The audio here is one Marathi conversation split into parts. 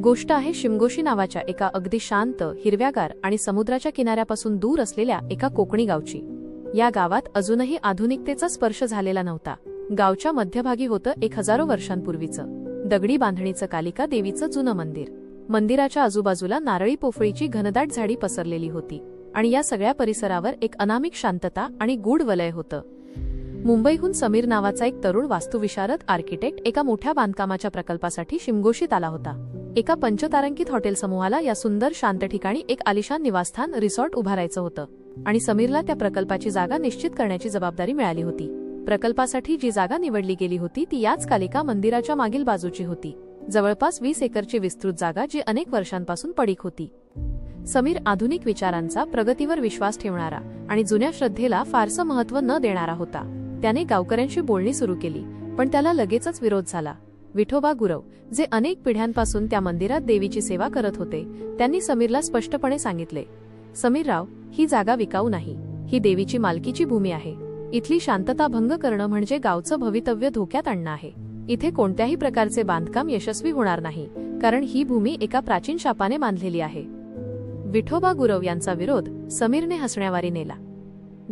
गोष्ट आहे शिमगोशी नावाच्या एका अगदी शांत, हिरव्यागार आणि समुद्राच्या किनाऱ्यापासून दूर असलेल्या एका कोकणी गावची। या गावात अजूनही आधुनिकतेचा स्पर्श झालेला नव्हता। गावच्या मध्यभागी होतं एक हजारो वर्षांपूर्वीचं दगडी बांधणीचं कालिका देवीचं जुनं मंदिर। मंदिराच्या आजूबाजूला नारळी पोफळीची घनदाट झाडी पसरलेली होती आणि या सगळ्या परिसरावर एक अनामिक शांतता आणि गूढ वलय होतं। मुंबईहून समीर नावाचा एक तरुण वास्तुविशारद आर्किटेक्ट एका मोठ्या बांधकामाच्या प्रकल्पासाठी शिमगोशीत आला होता। एका पंचतारांकित हॉटेल समूहाला या सुंदर शांत ठिकाणी एक आलिशान निवासस्थान रिसॉर्ट उभारायचं होतं आणि समीरला त्या प्रकल्पाची जागा निश्चित करण्याची जबाबदारी मिळाली होती। प्रकल्पासाठी जी जागा निवडली गेली होती ती याच कालिका मंदिराच्या मागील बाजूची होती, जवळपास 20 एकरची विस्तृत जागा जी अनेक वर्षांपासून पडीक होती। समीर आधुनिक विचारांचा, प्रगतीवर विश्वास ठेवणारा आणि जुन्या श्रद्धेला फारसं महत्त्व न देणारा होता। त्याने गावकऱ्यांशी बोलणी सुरू केली, पण त्याला लगेचच विरोध झाला। विठोबा गुरव, जे अनेक पिढ्यांपासून त्या मंदिरात देवीची सेवा करत होते, त्यांनी समीरला स्पष्टपणे सांगितले, समीरराव, ही जागा विकाऊ नाही, ही देवीची मालकीची भूमी आहे। इथली शांतता भंग करणं म्हणजे गावचं भवितव्य धोक्यात आणणं आहे। इथे कोणत्याही प्रकारचे बांधकाम यशस्वी होणार नाही, कारण ही भूमी एका प्राचीन शापाने बांधलेली आहे। विठोबा गुरव यांचा विरोध समीरने हसण्यावारी नेला।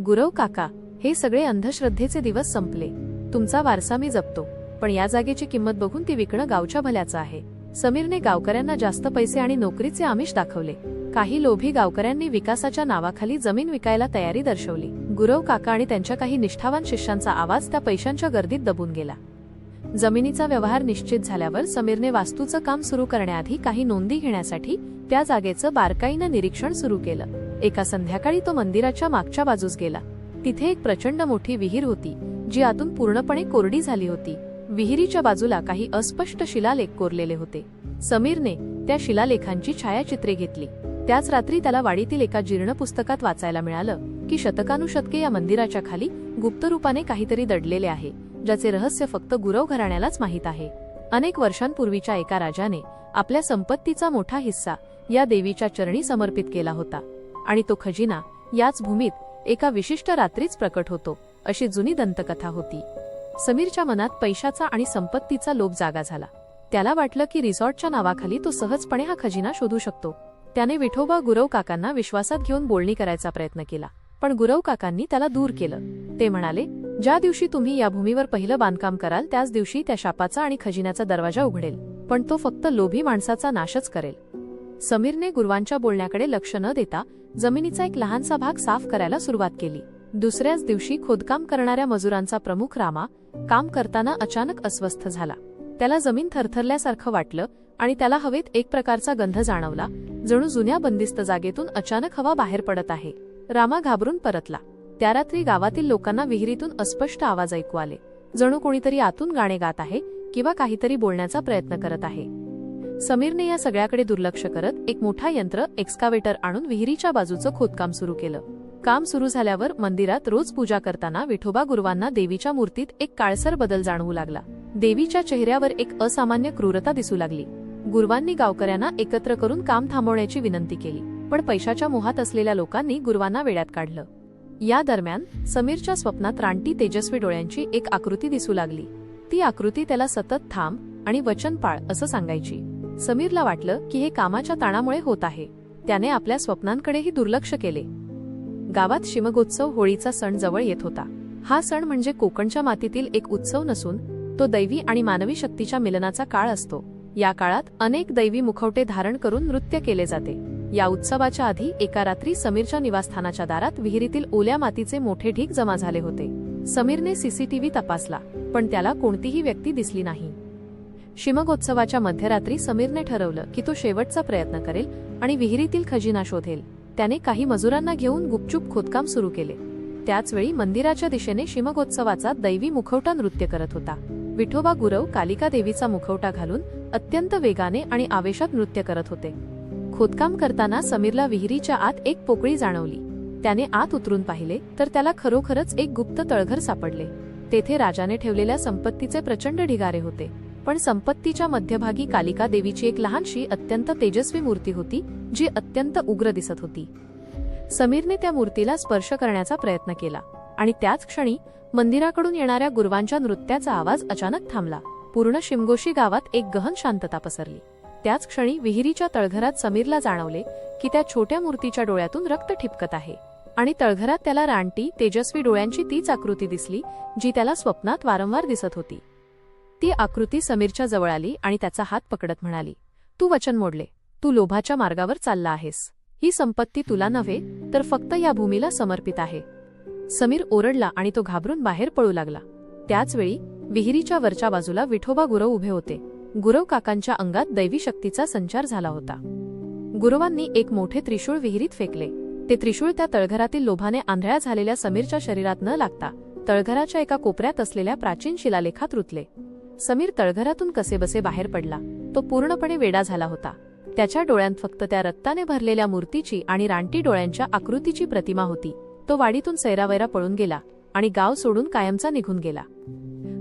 गुरव काका, हे सगळे अंधश्रद्धेचे दिवस संपले। तुमचा वारसा मी जपतो, पण या जागेची किंमत बघून ती विकणं गावच्या भल्याचं आहे। समीरने गावकऱ्यांना जास्त पैसे आणि नोकरीचे आमिष दाखवले। काही लोभी गावकऱ्यांनी विकासाच्या नावाखाली जमीन विकायला तयारी दर्शवली। गुरव काका आणि त्यांच्या काही निष्ठावान शिष्यांचा आवाज त्या पैशांच्या गर्दीत दबून गेला। जमिनीचा व्यवहार निश्चित झाल्यावर समीरने वास्तूचं काम सुरू करण्याआधी काही नोंदी घेण्यासाठी त्या जागेचं बारकाईनं निरीक्षण सुरू केलं। एका संध्याकाळी तो मंदिराच्या मागच्या बाजूस गेला। तिथे एक प्रचंड मोठी विहीर होती, जी आतून पूर्णपणे कोरडी झाली होती। विहिरीच्या बाजूला काही अस्पष्ट शिलालेख कोरलेले होते। समीरने त्या शिलालेखांची छायाचित्रे घेतली। त्याच रात्री त्याला वाडीतील एका जीर्ण पुस्तकात वाचायला मिळालं की शतकानुशतके या मंदिराच्या खाली गुप्त रूपाने काहीतरी दडलेले आहे, ज्याचे रहस्य फक्त गुरव घराण्यालाच माहीत आहे। अनेक वर्षांपूर्वीच्या एका राजाने आपल्या संपत्तीचा मोठा हिस्सा या देवीच्या चरणी समर्पित केला होता आणि तो खजिना याच भूमीत एका विशिष्ट रात्रीच प्रकट होतो, अशी जुनी दंतकथा होती। समीरच्या मनात पैशाचा आणि संपत्तीचा लोभ जागा झाला। त्याला वाटलं की रिसॉर्टच्या नावाखाली तो सहजपणे हा खजिना शोधू शकतो। त्याने विठोबा गुरव काकांना विश्वासात घेऊन बोलणी करायचा प्रयत्न केला, पण गुरव काकांनी त्याला दूर केलं। ते म्हणाले, ज्या दिवशी तुम्ही या भूमीवर पहिलं बांधकाम कराल त्याच दिवशी त्या शापाचा आणि खजिन्याचा दरवाजा उघडेल, पण तो फक्त लोभी माणसाचा नाशच करेल। समीरने गुरवांच्या बोलण्याकडे लक्ष न देता जमिनीचा एक लहानसा भाग साफ करायला सुरुवात केली। दुसऱ्याच दिवशी खोदकाम करणाऱ्या मजुरांचा प्रमुख रामा काम करताना अचानक अस्वस्थ झाला। त्याला जमीन थरथरल्यासारखं वाटलं आणि त्याला हवेत एक प्रकारचा गंध जाणवला, जणू जुन्या बंदिस्त जागेतून अचानक हवा बाहेर पडत आहे। रामा घाबरून परतला। त्या रात्री गावातील लोकांना विहिरीतून अस्पष्ट आवाज ऐकू आले, जणू कोणीतरी आतून गाणे गात आहे किंवा काहीतरी बोलण्याचा प्रयत्न करत आहे। समीरने या सगळ्याकडे दुर्लक्ष करत एक मोठा यंत्र एक्स्कावेटर आणून विहिरीच्या बाजूचं खोदकाम सुरू केलं। काम सुरू झाल्यावर मंदिरात रोज पूजा करताना विठोबा गुरवांना देवीच्या मूर्तीत एक काळसर बदल जाणवू लागला। देवीच्या चेहऱ्यावर एक असामान्य क्रूरता दिसू लागली। गुरवांनी गावकऱ्यांना एकत्र करून काम थांबवण्याची विनंती केली, पण पैशाच्या मोहात असलेल्या लोकांनी गुरवांना वेड्यात काढलं। या दरम्यान समीरच्या स्वप्नात रानटी तेजस्वी डोळ्यांची एक आकृती दिसू लागली। ती आकृती त्याला सतत थांब आणि वचन पाळ असं सांगायची। समीरला वाटलं की हे कामाच्या ताणामुळे होत आहे। त्याने आपल्या स्वप्नांकडेही दुर्लक्ष केले। गावात शिमगोत्सव, होळीचा सण जवळ येत होता। हा सण म्हणजे कोकणच्या मातीतील एक उत्सव नसून तो दैवी आणि मानवी शक्तीच्या मिलनाचा काळ असतो। या काळात अनेक दैवी मुखवटे धारण करून नृत्य केले जाते। या उत्सवाच्या आधी एका रात्री समीरच्या निवासस्थानाच्या दारात विहिरीतील ओल्या मातीचे मोठे ढीग जमा झाले होते। समीरने सीसीटीव्ही तपासला, पण त्याला कोणतीही व्यक्ती दिसली नाही। शिमगोत्सवाच्या मध्यरात्री समीरने ठरवलं की तो शेवटचा प्रयत्न करेल आणि विहिरीतील खजिना शोधेल। त्याने काही मजुरांना घेऊन गुपचूप खोदकाम सुरू केले। त्याचवेळी मंदिराच्या दिशेने शिमगोत्सवाचा दैवी मुखवटा नृत्य करत होता। विठोबा गुरव कालिका देवीचा मुखवटा घालून अत्यंत वेगाने आणि आवेशात नृत्य करत होते। खोदकाम करताना समीरला विहिरीच्या आत एक पोकळी जाणवली। त्याने आत उतरून पाहिले तर त्याला खरोखरच एक गुप्त तळघर सापडले। तेथे राजाने ठेवलेल्या संपत्तीचे प्रचंड ढिगारे होते, पण संपत्तीच्या मध्यभागी कालिका देवीची एक लहानशी अत्यंत तेजस्वी मूर्ती होती, जी अत्यंत उग्र दिसत होती। समीरने त्या मूर्तीला स्पर्श करण्याचा प्रयत्न केला आणि त्याच क्षणी मंदिराकडून येणाऱ्या गुरवांच्या नृत्याचा आवाज अचानक थांबला। पूर्ण शिमगोशी गावात एक गहन शांतता पसरली। त्याच क्षणी विहिरीच्या तळघरात समीरला जाणवले की त्या छोट्या मूर्तीच्या डोळ्यातून रक्त ठिपकत आहे आणि तळघरात त्याला रानटी तेजस्वी डोळ्यांची तीच आकृती दिसली जी त्याला स्वप्नात वारंवार दिसत होती. ती आकृती समीरच्या जवळ आली आणि त्याचा हात पकडत म्हणाली, "तू वचन मोडले. तू लोभाच्या मार्गावर चालला आहेस. ही संपत्ती तुला नव्हे तर फक्त या भूमीला समर्पित आहे." समीर ओरडला आणि तो घाबरून बाहेर पळू लागला. त्याचवेळी विहिरीच्या वरच्या बाजूला विठोबा गुरव उभे होते. गुरव काकांच्या अंगात दैवी शक्तीचा संचार झाला होता. गुरवांनी एक मोठे त्रिशूळ विहिरीत फेकले. ते त्रिशूळ त्या तळघरातील लोभाने आंधळ्या झालेल्या समीरच्या शरीरात न लागता तळघराच्या एका कोपऱ्यात असलेल्या प्राचीन शिलालेखात रुतले. समीर तळघरातून कसेबसे बाहेर पडला. तो पूर्णपणे वेडा झाला होता. त्याच्या डोळ्यांत फक्त त्या रक्ताने भरलेल्या मूर्तीची आणि रानटी डोळ्यांच्या आकृतीची प्रतिमा होती. तो वाडीतून सैरावैरा पळून गेला आणि गाव सोडून कायमचा निघून गेला.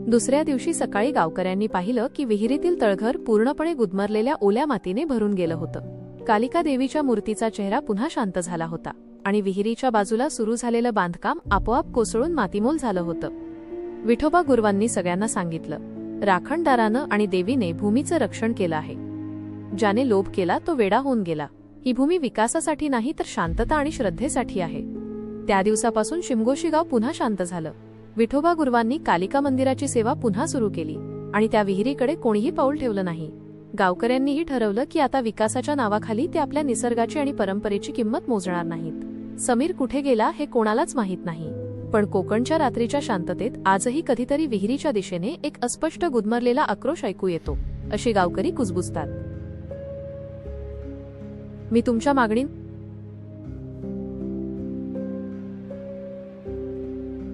दुसऱ्या दिवशी सकाळी गावकऱ्यांनी पाहिलं की विहिरीतील तळघर पूर्णपणे गुदमरलेल्या ओल्या मातीने भरून गेलं होतं. कालिका देवीच्या मूर्तीचा चेहरा पुन्हा शांत झाला होता आणि विहिरीच्या बाजूला सुरू झालेलं बांधकाम आपोआप कोसळून मातीमोल झालं होतं. विठोबा गुरवांनी सगळ्यांना सांगितलं, "राखणदारानं आणि देवीने भूमीचं रक्षण केलं आहे. ज्याने लोभ केला तो वेडा होऊन गेला. ही भूमी विकासासाठी नाही तर शांतता आणि श्रद्धेसाठी आहे." त्या दिवसापासून शिमगोशी गाव पुन्हा शांत झालं. विठोबा गुरवांनी कालिका मंदिराची सेवा पुन्हा सुरू केली आणि त्या विहिरीकडे कोणीही पाऊल ठेवलं नाही. गावकऱ्यांनीही ठरवलं की आता विकासाच्या नावाखाली ते आपल्या निसर्गाची आणि परंपरेची किंमत मोजणार नाहीत. समीर कुठे गेला हे कोणालाच माहीत नाही, पण कोकणच्या रात्रीच्या शांततेत आजही कधीतरी विहिरीच्या दिशेने एक अस्पष्ट गुदमरलेला आक्रोश ऐकू येतो, अशी गावकरी कुजबुजतात. मी तुमच्या मागणी